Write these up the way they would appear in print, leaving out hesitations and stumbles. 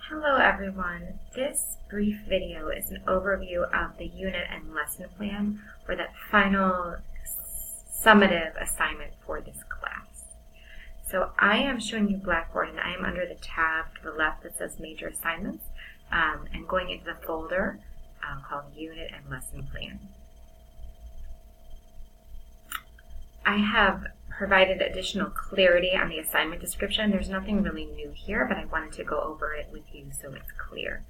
Hello everyone. This brief video is an overview of the unit and lesson plan for that final summative assignment for this class. So I am showing you Blackboard and I am under the tab to the left that says Major Assignments and going into the folder called Unit and Lesson Plan. I have provided additional clarity on the assignment description. There's nothing really new here, but I wanted to go over it with you so it's clear.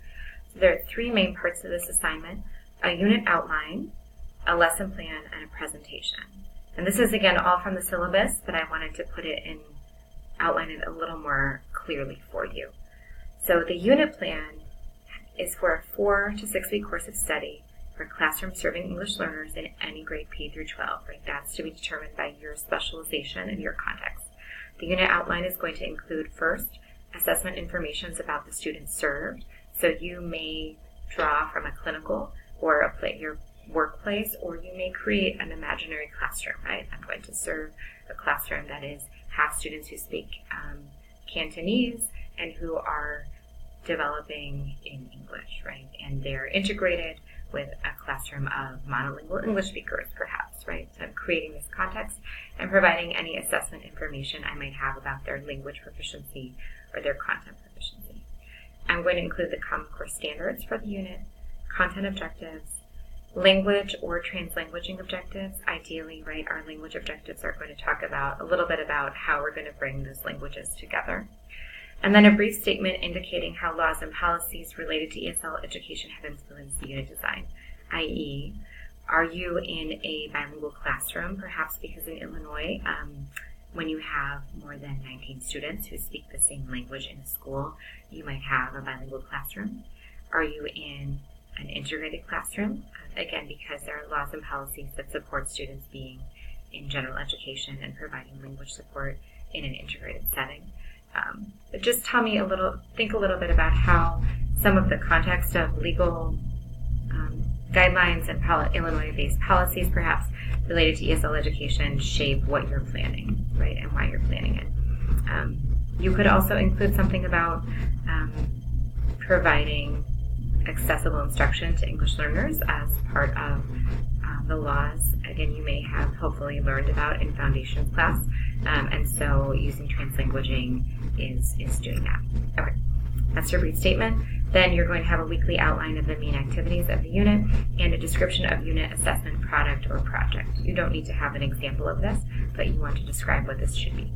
So there are three main parts of this assignment: a unit outline, a lesson plan, and a presentation. And this is again all from the syllabus, but I wanted to outline it a little more clearly for you. So the unit plan is for a 4 to 6 week course of study for classroom serving English learners in any grade P through 12, right? That's to be determined by your specialization and your context. The unit outline is going to include first assessment information about the students served. So you may draw from a clinical or your workplace, or you may create an imaginary classroom, right? I'm going to serve a classroom that is half students who speak Cantonese and who are developing in English, right? And they're integrated with a classroom of monolingual English speakers, perhaps, right? So I'm creating this context and providing any assessment information I might have about their language proficiency or their content proficiency. I'm going to include the Common Core standards for the unit, content objectives, language or translanguaging objectives. Ideally, right, our language objectives are going to talk about a little bit about how we're going to bring those languages together. And then a brief statement indicating how laws and policies related to ESL education have influenced the unit design, i.e., are you in a bilingual classroom? Perhaps because in Illinois, when you have more than 19 students who speak the same language in a school, you might have a bilingual classroom. Are you in an integrated classroom? Again, because there are laws and policies that support students being in general education and providing language support in an integrated setting. But just think a little bit about how some of the context of legal guidelines and Illinois-based policies, perhaps related to ESL education, shape what you're planning, right, and why you're planning it. You could also include something about providing accessible instruction to English learners as part of the laws. Again, you may have hopefully learned about in foundations class, and so using translanguaging is doing that. Okay, that's your brief statement. Then you're going to have a weekly outline of the main activities of the unit and a description of unit assessment product or project. You don't need to have an example of this, but you want to describe what this should be.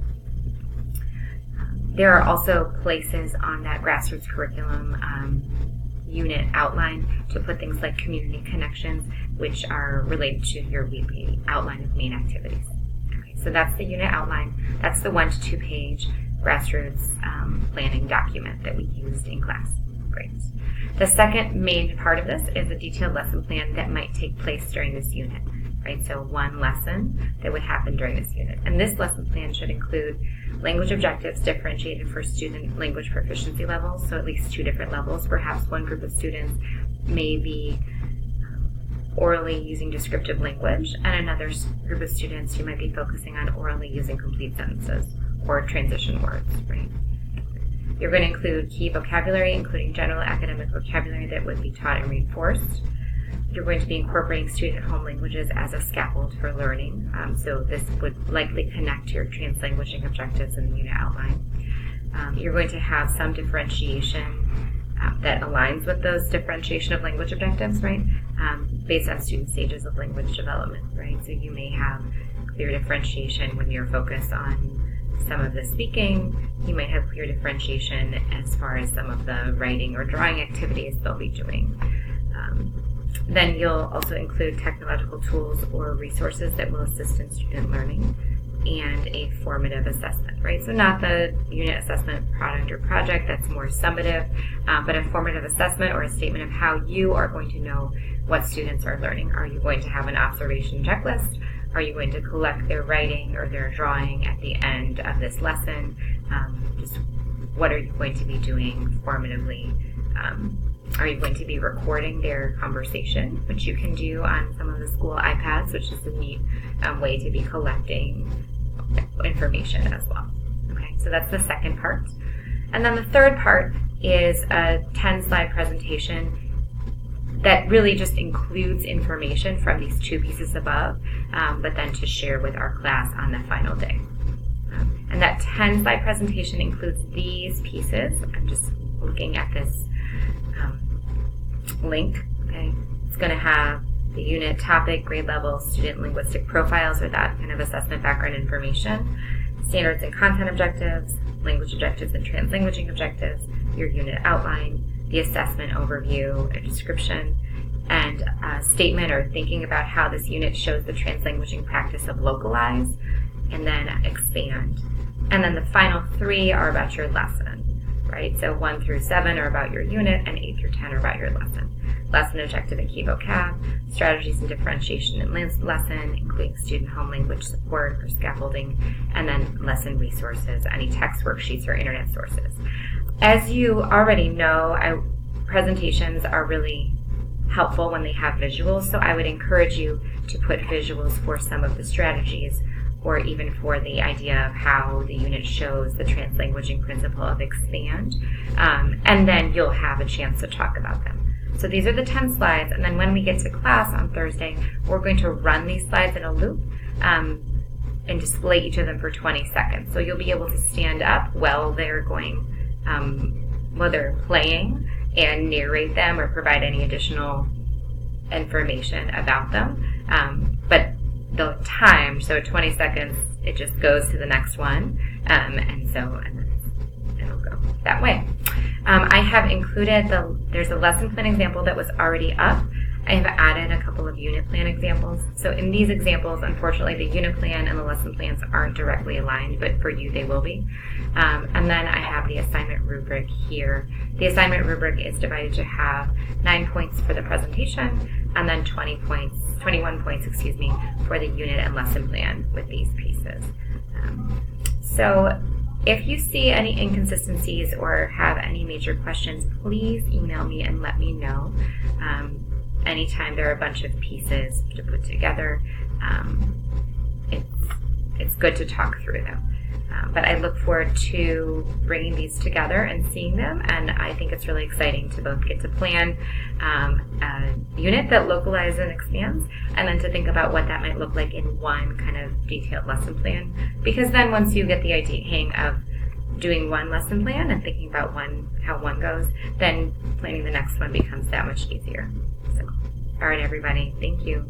There are also places on that grassroots curriculum unit outline to put things like community connections, which are related to your weekly outline of main activities. Okay, so that's the unit outline. That's the 1 to 2 page grassroots planning document that we used in class. Great. The second main part of this is a detailed lesson plan that might take place during this unit. Right, so one lesson that would happen during this unit. And this lesson plan should include language objectives differentiated for student language proficiency levels, so at least 2 different levels. Perhaps one group of students may be orally using descriptive language, and another group of students who might be focusing on orally using complete sentences or transition words, right? You're going to include key vocabulary, including general academic vocabulary that would be taught and reinforced. You're going to be incorporating student home languages as a scaffold for learning. So this would likely connect to your translanguaging objectives in the unit outline. You're going to have some differentiation that aligns with those differentiation of language objectives, right? Based on student stages of language development, right? So you may have clear differentiation when you're focused on some of the speaking. You might have clear differentiation as far as some of the writing or drawing activities they'll be doing. Then you'll also include technological tools or resources that will assist in student learning and a formative assessment, right? So not the unit assessment product or project, that's more summative, but a formative assessment or a statement of how you are going to know what students are learning. Are you going to have an observation checklist? Are you going to collect their writing or their drawing at the end of this lesson? Just what are you going to be doing formatively? Are you going to be recording their conversation, which you can do on some of the school iPads, which is a neat way to be collecting information as well. Okay, so that's the second part. And then the third part is a 10-slide presentation that really just includes information from these two pieces above, but then to share with our class on the final day. And that 10-slide presentation includes these pieces. I'm just looking at this link. Okay, it's going to have the unit, topic, grade level, student linguistic profiles, or that kind of assessment background information, standards and content objectives, language objectives and translanguaging objectives, your unit outline, the assessment overview, a description, and a statement or thinking about how this unit shows the translanguaging practice of localize, and then expand. And then the final 3 are about your lesson, right? So 1 through 7 are about your unit, and 8 through 10 are about your lesson. Lesson objective and key vocab, strategies and differentiation in lesson, including student home language support or scaffolding, and then lesson resources, any text worksheets or internet sources. As you already know, presentations are really helpful when they have visuals, so I would encourage you to put visuals for some of the strategies, or even for the idea of how the unit shows the translanguaging principle of expand, and then you'll have a chance to talk about them. So these are the 10 slides, and then when we get to class on Thursday, we're going to run these slides in a loop and display each of them for 20 seconds. So you'll be able to stand up while they're playing and narrate them or provide any additional information about them. But the time, so 20 seconds, it just goes to the next one, and then it'll go that way. I have included there's a lesson plan example that was already up. I have added a couple of unit plan examples. So in these examples, unfortunately, the unit plan and the lesson plans aren't directly aligned, but for you they will be. And then I have the assignment rubric here. The assignment rubric is divided to have 9 points for the presentation, and then 21 points, for the unit and lesson plan with these pieces. So if you see any inconsistencies or have any major questions, please email me and let me know. Anytime there are a bunch of pieces to put together, it's good to talk through them. But I look forward to bringing these together and seeing them, and I think it's really exciting to both get to plan a unit that localizes and expands, and then to think about what that might look like in one kind of detailed lesson plan. Because then once you get the hang of doing one lesson plan and thinking about how one goes, then planning the next one becomes that much easier. So, all right, everybody, thank you.